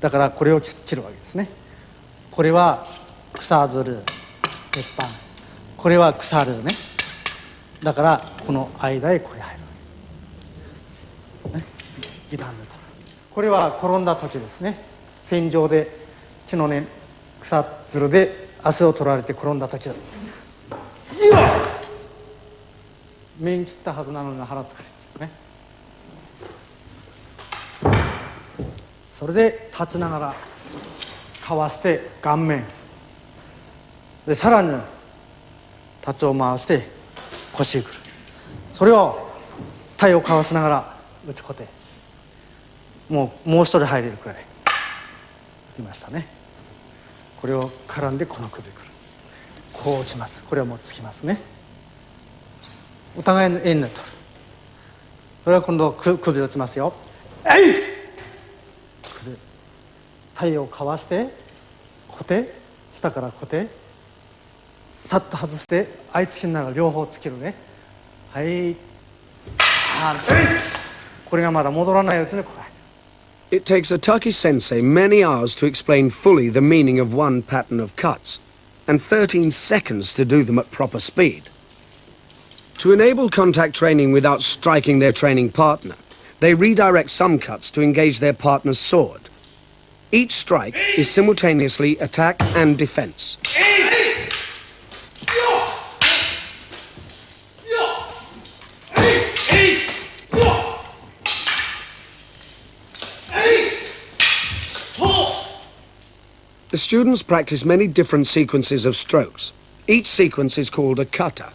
だからこれを切るわけですね。これは草ずる鉄板、これは腐るね。だからこの間へこれ入る、ね、2段で取る。これは転んだ時ですね。戦場で血のね草ずるで足を取られて転んだ時だ。面切ったはずなのに腹つかれてね。それで立ちながらかわして顔面で、さらに立ちを回して腰にくる。それを体をかわしながら打ちこて、もう一人入れるくらいいましたね。これを絡んでこの首くる、こう打ちます。これはもうつきますね。お互いの円で取る。これは今度首を打ちますよ。えい、首、体をかわして固定、下から固定、さっと外して相つきながら両方つけるね。はい、これがまだ戻らないうちにこう。It takes a Taki sensei many hours to explain fully the meaning of one pattern of cuts, and 13 seconds to do them at proper speed. To enable contact training without striking their training partner, they redirect some cuts to engage their partner's sword. Each strike is simultaneously attack and defense. The students practice many different sequences of strokes. Each sequence is called a kata.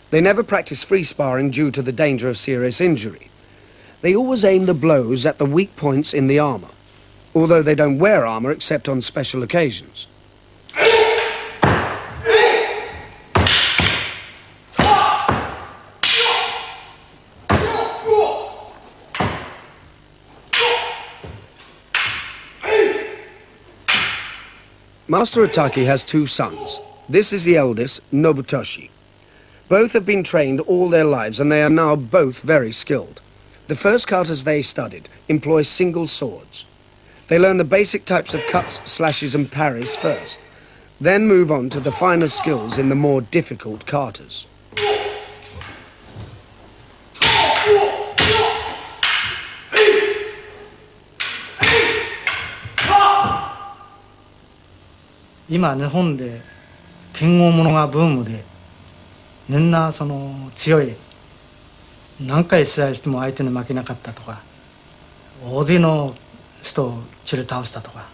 They never practice free sparring due to the danger of serious injury. They always aim the blows at the weak points in the armor, although they don't wear armor except on special occasions. Master Ataki has two sons. This is the eldest, Nobutoshi. Both have been trained all their lives and they are now both very skilled. The first katas they studied employ single swords. They learn the basic types of cuts, slashes and parries first, then move on to the finer skills in the more difficult katas. Now, 日本で剣豪物がブームで、みんなその強い、何回試合しても相手に負けなかったとか、大勢の人を切り倒したとか、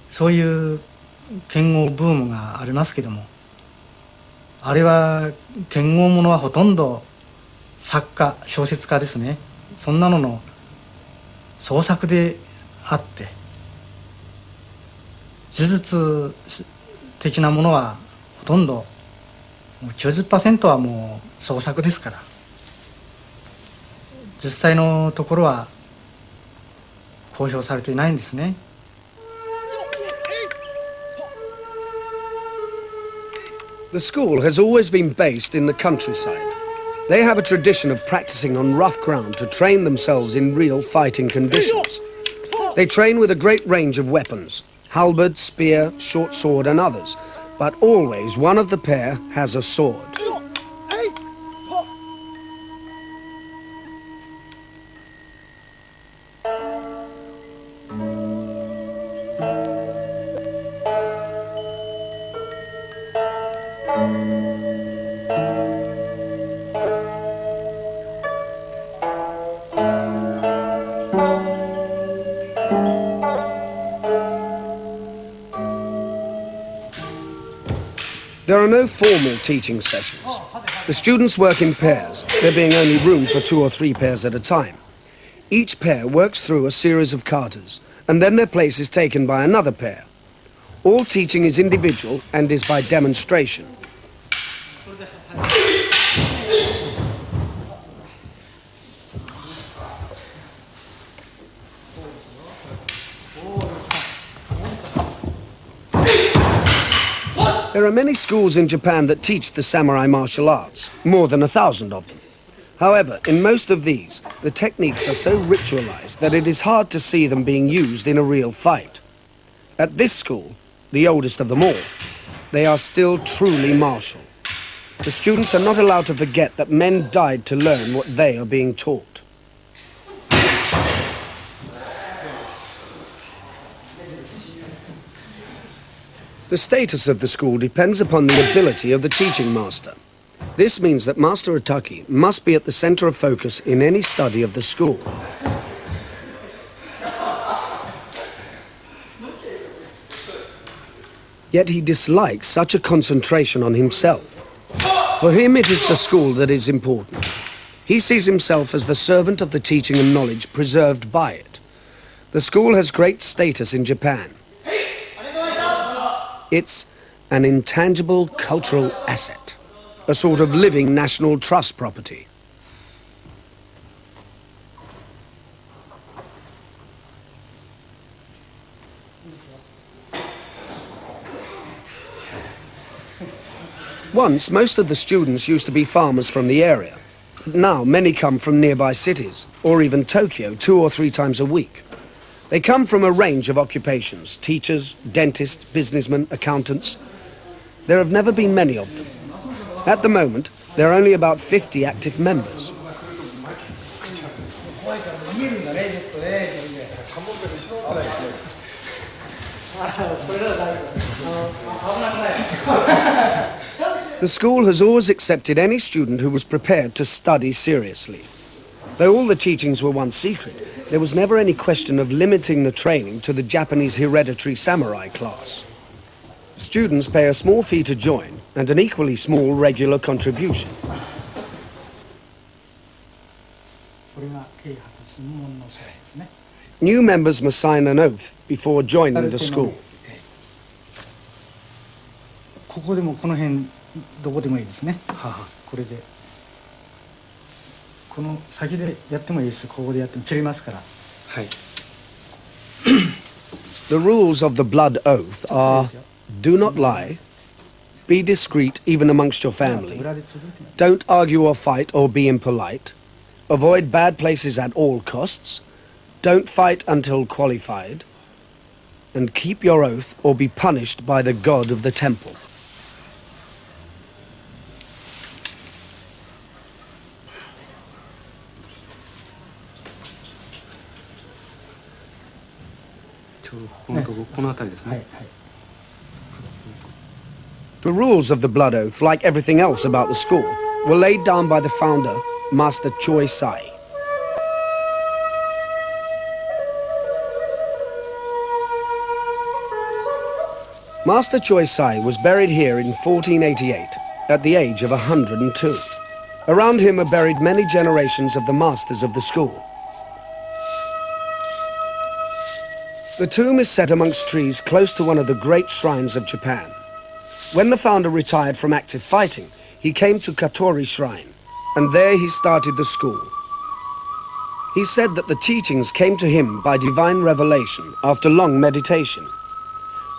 そういう剣豪ブームがありますけども、あれは剣豪物はほとんど作家、小説家ですね、そんなのの創作であって、事実的なものはほとんどもう 90% はもう創作ですから、実際のところは公表されていないんですね。The school has always been based in the countryside. They have a tradition of practicing on rough ground to train themselves in real fighting conditions. They train with a great range of weapons, halberd, spear, short sword and others, but always one of the pair has a sword. There are no formal teaching sessions. The students work in pairs, there being only room for 2 or 3 pairs at a time. Each pair works through a series of katas, and then their place is taken by another pair. All teaching is individual and is by demonstration. There are many schools in Japan that teach the samurai martial arts, more than 1,000 of them. However, in most of these, the techniques are so ritualized that it is hard to see them being used in a real fight. At this school, the oldest of them all, they are still truly martial. The students are not allowed to forget that men died to learn what they are being taught. The status of the school depends upon the ability of the teaching master. This means that Master Otaki must be at the center of focus in any study of the school. Yet he dislikes such a concentration on himself. For him, it is the school that is important. He sees himself as the servant of the teaching and knowledge preserved by it. The school has great status in Japan. It's an intangible cultural asset, a sort of living national trust property. Once, most of the students used to be farmers from the area. But now, many come from nearby cities, or even Tokyo 2 or 3 times a week. They come from a range of occupations: teachers, dentists, businessmen, accountants. There have never been many of them. At the moment, there are only about 50 active members. The school has always accepted any student who was prepared to study seriously. Though all the teachings were once secret, there was never any question of limiting the training to the Japanese hereditary samurai class. Students pay a small fee to join and an equally small regular contribution. New members must sign an oath before joining the school. ここでもこの辺どこでもいいですね。これでこの先でやってもいいし、ここでやっても切れますから。はい。The rules of the blood oath are: do not lie, be discreet even amongst your family, don't argue or fight or be impolite, avoid bad places at all costs, don't fight until qualified, and keep your oath or be punished by the god of the temple. The rules of the blood oath, like everything else about the school, were laid down by the founder, Master Choi Sai. Master Choi Sai was buried here in 1488, at the age of 102. Around him are buried many generations of the masters of the school. The tomb is set amongst trees close to one of the great shrines of Japan. When the founder retired from active fighting, he came to Katori Shrine, and there he started the school. He said that the teachings came to him by divine revelation after long meditation.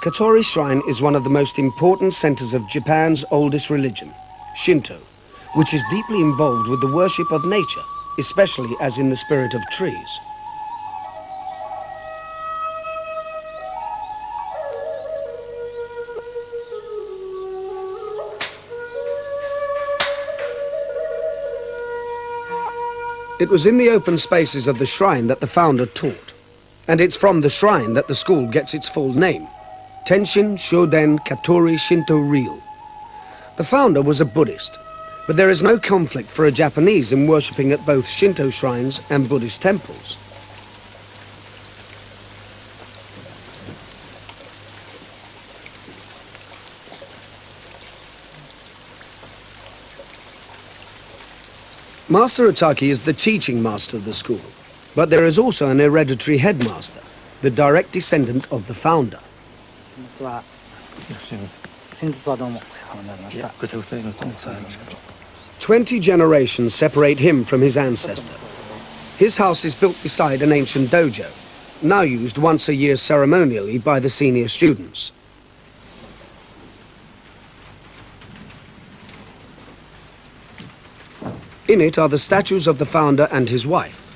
Katori Shrine is one of the most important centers of Japan's oldest religion, Shinto, which is deeply involved with the worship of nature, especially as in the spirit of trees. It was in the open spaces of the shrine that the founder taught, and it's from the shrine that the school gets its full name, Tenshin Shoden Katori Shinto Ryu. The founder was a Buddhist, but there is no conflict for a Japanese in worshipping at both Shinto shrines and Buddhist temples. Master Otaki is the teaching master of the school, but there is also an hereditary headmaster, the direct descendant of the founder. 先日はどうもお世話になりました。20 generations separate him from his ancestor. His house is built beside an ancient dojo, now used once a year ceremonially by the senior students. In it are the statues of the founder and his wife.